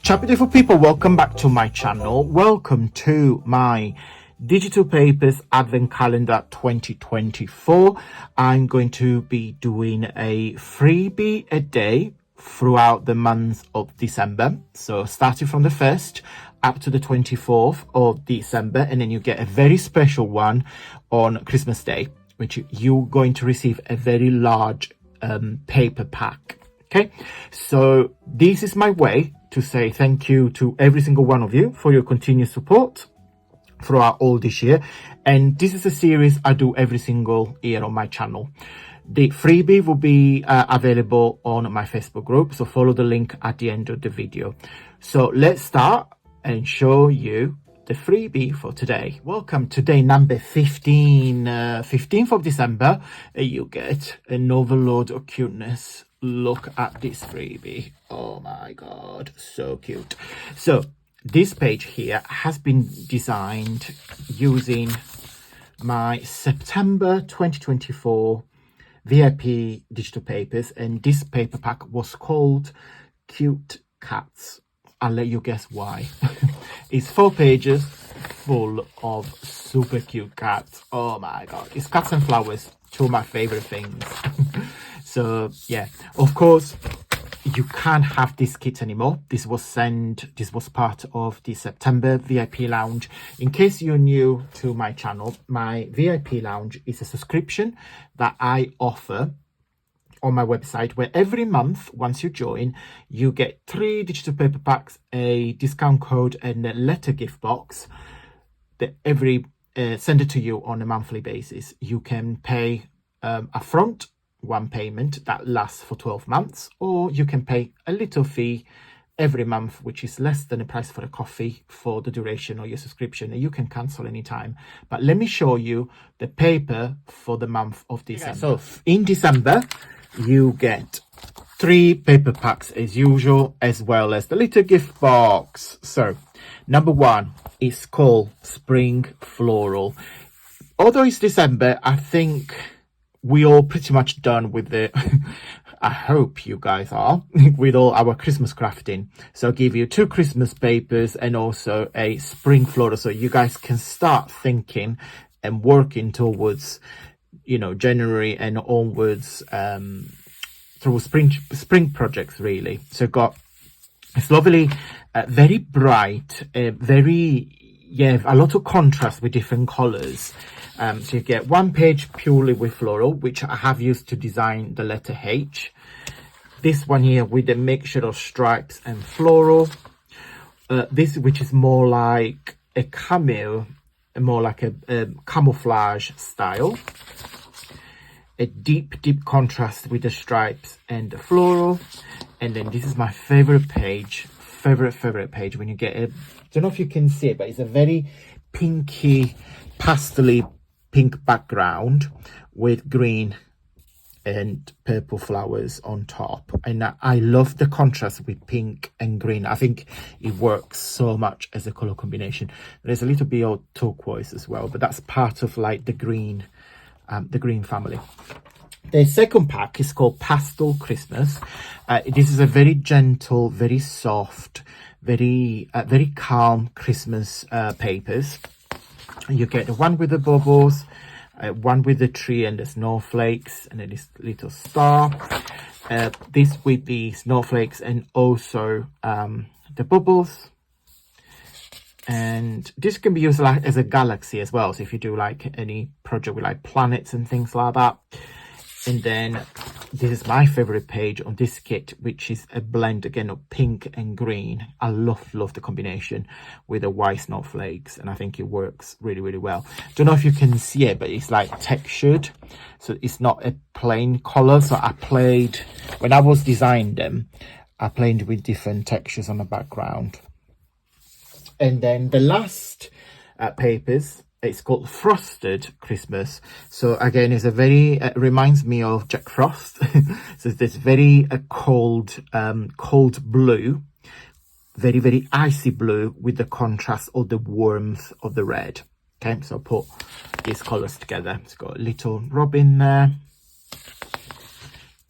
Chapter beautiful people, welcome back to my channel. Welcome to my digital papers advent calendar 2024. I'm going to be doing a freebie a day throughout the month of December, so starting from the 1st up to the 24th of December, and then you get a very special one on Christmas Day, which you're going to receive a very large paper pack. Okay, so this is my way to say thank you to every single one of you for your continued support throughout all this year. And this is a series I do every single year on my channel. The freebie will be available on my Facebook group, so follow the link at the end of the video. So let's start and show you the freebie for today. Welcome to day number 15, 15th of December. You get another load of cuteness. Look at this freebie. Oh my god, so cute. So this page here has been designed using my September 2024 VIP digital papers, and this paper pack was called Cute Cats. I'll let you guess why. It's 4 pages full of super cute cats. Oh my god, it's cats and flowers, two of my favorite things. So yeah, of course you can't have this kit anymore. This was part of the September VIP lounge. In case you're new to my channel, my VIP lounge is a subscription that I offer on my website, where every month, once you join, you get 3 digital paper packs, a discount code, and a letter gift box that send it to you on a monthly basis. You can pay upfront, one payment that lasts for 12 months, or you can pay a little fee every month, which is less than the price for a coffee for the duration of your subscription, and you can cancel anytime. But let me show you the paper for the month of December. So in December, you get 3 paper packs as usual, as well as the little gift box. So number 1 is called Spring Floral. Although it's December, I think we all pretty much done with the I hope you guys are with all our Christmas crafting. So I'll give you 2 Christmas papers and also a spring floral, so you guys can start thinking and working towards, you know, January and onwards through spring projects really. So got it's lovely, very bright, a lot of contrast with different colors. So you get 1 page purely with floral, which I have used to design the letter H. This one here with a mixture of stripes and floral. This, which is more like a camel, more like a camouflage style. A deep contrast with the stripes and the floral. And then this is my favorite page, favorite page, when you get a, don't know if you can see it, but it's a very pinky, pastely pink background with green and purple flowers on top, and I love the contrast with pink and green. I think it works so much as a color combination. There's a little bit of turquoise as well, but that's part of like the green family. The second pack is called Pastel Christmas. This is a very gentle, very soft, very calm Christmas papers. You get the one with the bubbles, one with the tree and the snowflakes, and then this little star. This with the snowflakes and also the bubbles. And this can be used like as a galaxy as well, so if you do like any project with like planets and things like that. And then this is my favorite page on this kit, which is a blend again of pink and green. I love the combination with the white snowflakes, and I think it works really well. Don't know if you can see it, but it's like textured, so it's not a plain color. So I played, when I was designing them, I played with different textures on the background. And then the last papers, it's called Frosted Christmas. So again, it's a very reminds me of Jack Frost. So it's this very cold blue, very icy blue with the contrast of the warmth of the red. Okay, so put these colors together. It's got a little robin there,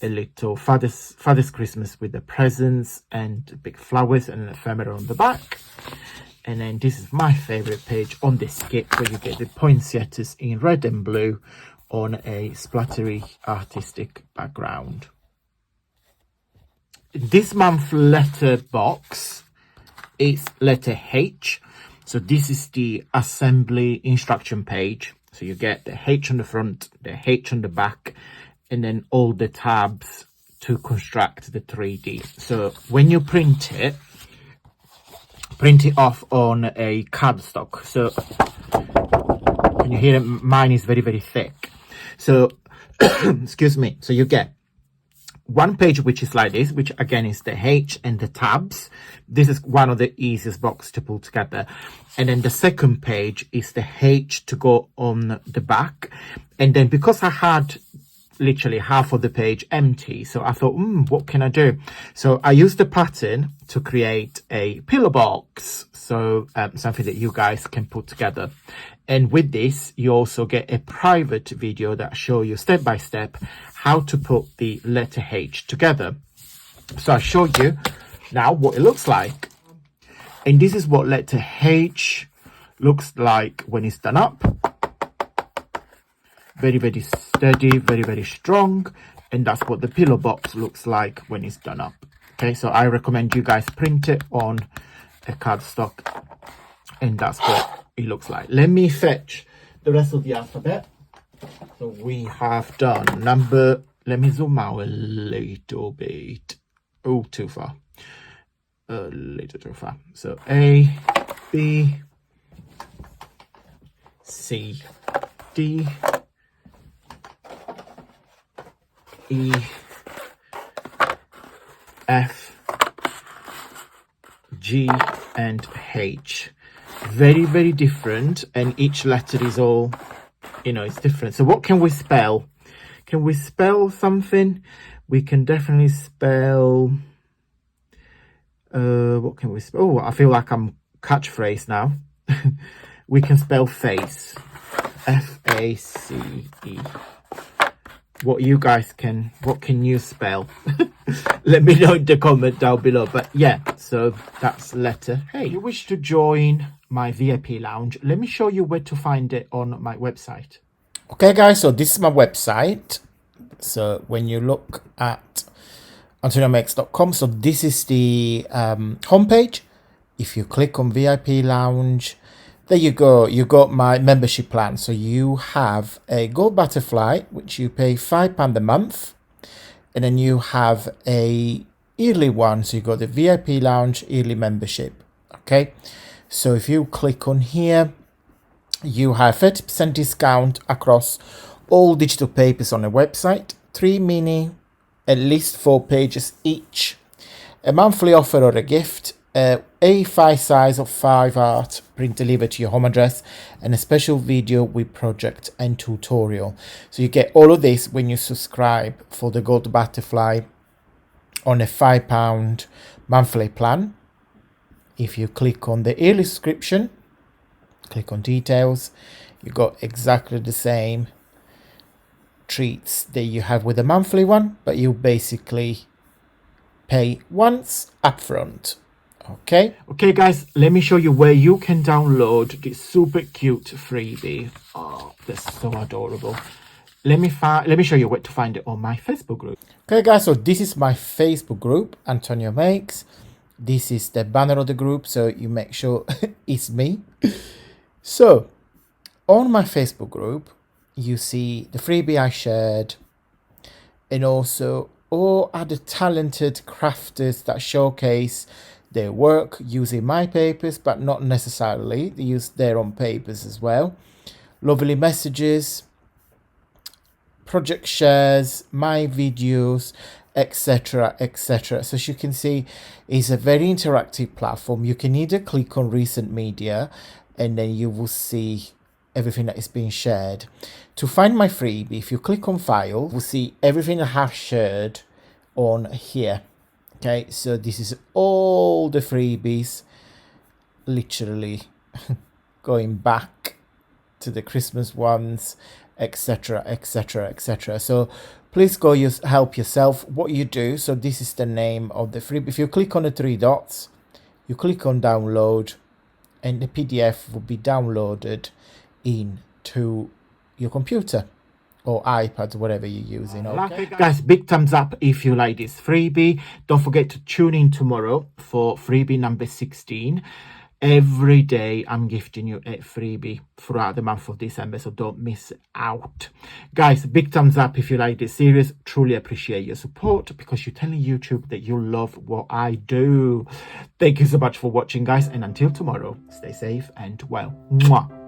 a little father's Christmas with the presents and big flowers and an ephemera on the back. And then this is my favorite page on this kit, where you get the poinsettias in red and blue on a splattery artistic background. This month letter box is letter H. So this is the assembly instruction page. So you get the H on the front, the H on the back, and then all the tabs to construct the 3D. So when you print it off on a cardstock. So can you hear it? Mine is very, very thick. So, excuse me. So you get one page which is like this, which again is the H and the tabs. This is one of the easiest boxes to pull together. And then the second page is the H to go on the back. And then because I had literally half of the page empty, so I thought, what can I do? So I used the pattern to create a pillow box. So something that you guys can put together. And with this, you also get a private video that show you step by step how to put the letter H together. So I'll show you now what it looks like. And this is what letter H looks like when it's done up. Very, very steady, very, very strong. And that's what the pillow box looks like when it's done up. Okay, so I recommend you guys print it on a cardstock. And that's what it looks like. Let me fetch the rest of the alphabet. So we have done number, let me zoom out a little bit. Oh, too far. A little too far. So A, B, C, D, E, F, G, and H. Very, very different, and each letter is all, it's different. So what can we spell? Can we spell something? We can definitely spell, what can we spell? Oh, I feel like I'm catchphrase now. We can spell face. F-A-C-E. What can you spell? Let me know in the comment down below. But yeah, so that's letter H. If you wish to join my VIP lounge, let me show you where to find it on my website. Okay guys, so this is my website. So when you look at AntonioMakes.com, so this is the homepage. If you click on VIP lounge, there you go, you got my membership plan. So you have a gold butterfly, which you pay £5 a month. And then you have a yearly one. So you got the VIP lounge yearly membership. Okay. So if you click on here, you have 30% discount across all digital papers on the website, 3 mini, at least 4 pages each, a monthly offer or a gift, A5 size of 5 art print delivered to your home address, and a special video with project and tutorial. So you get all of this when you subscribe for the gold butterfly on a £5 monthly plan. If you click on the yearly subscription, click on details, you got exactly the same treats that you have with the monthly one, but you basically pay once upfront. Okay guys, let me show you where you can download this super cute freebie. Oh, that's so adorable. Let me show you where to find it on my Facebook group. Okay guys, so this is my Facebook group, Antonio Makes. This is the banner of the group, so you make sure it's me. So on my Facebook group, you see the freebie I shared, and also all other talented crafters that showcase their work using my papers, but not necessarily. They use their own papers as well. Lovely messages, project shares, my videos, etc, etc. So as you can see, it's a very interactive platform. You can either click on recent media and then you will see everything that is being shared. To find my freebie, if you click on file, you'll see everything I have shared on here. Okay, so this is all the freebies, literally going back to the Christmas ones, etc, etc, etc. So please go help yourself. What you do, so this is the name of the freebie. If you click on the three dots, you click on download, and the PDF will be downloaded into your computer or iPad, whatever you're using. Okay, guys, big thumbs up if you like this freebie. Don't forget to tune in tomorrow for freebie number 16. Every day I'm gifting you a freebie throughout the month of December, so don't miss out. Guys, big thumbs up if you like this series. Truly appreciate your support, because you're telling YouTube that you love what I do. Thank you so much for watching, guys, and until tomorrow, stay safe and well. Mwah.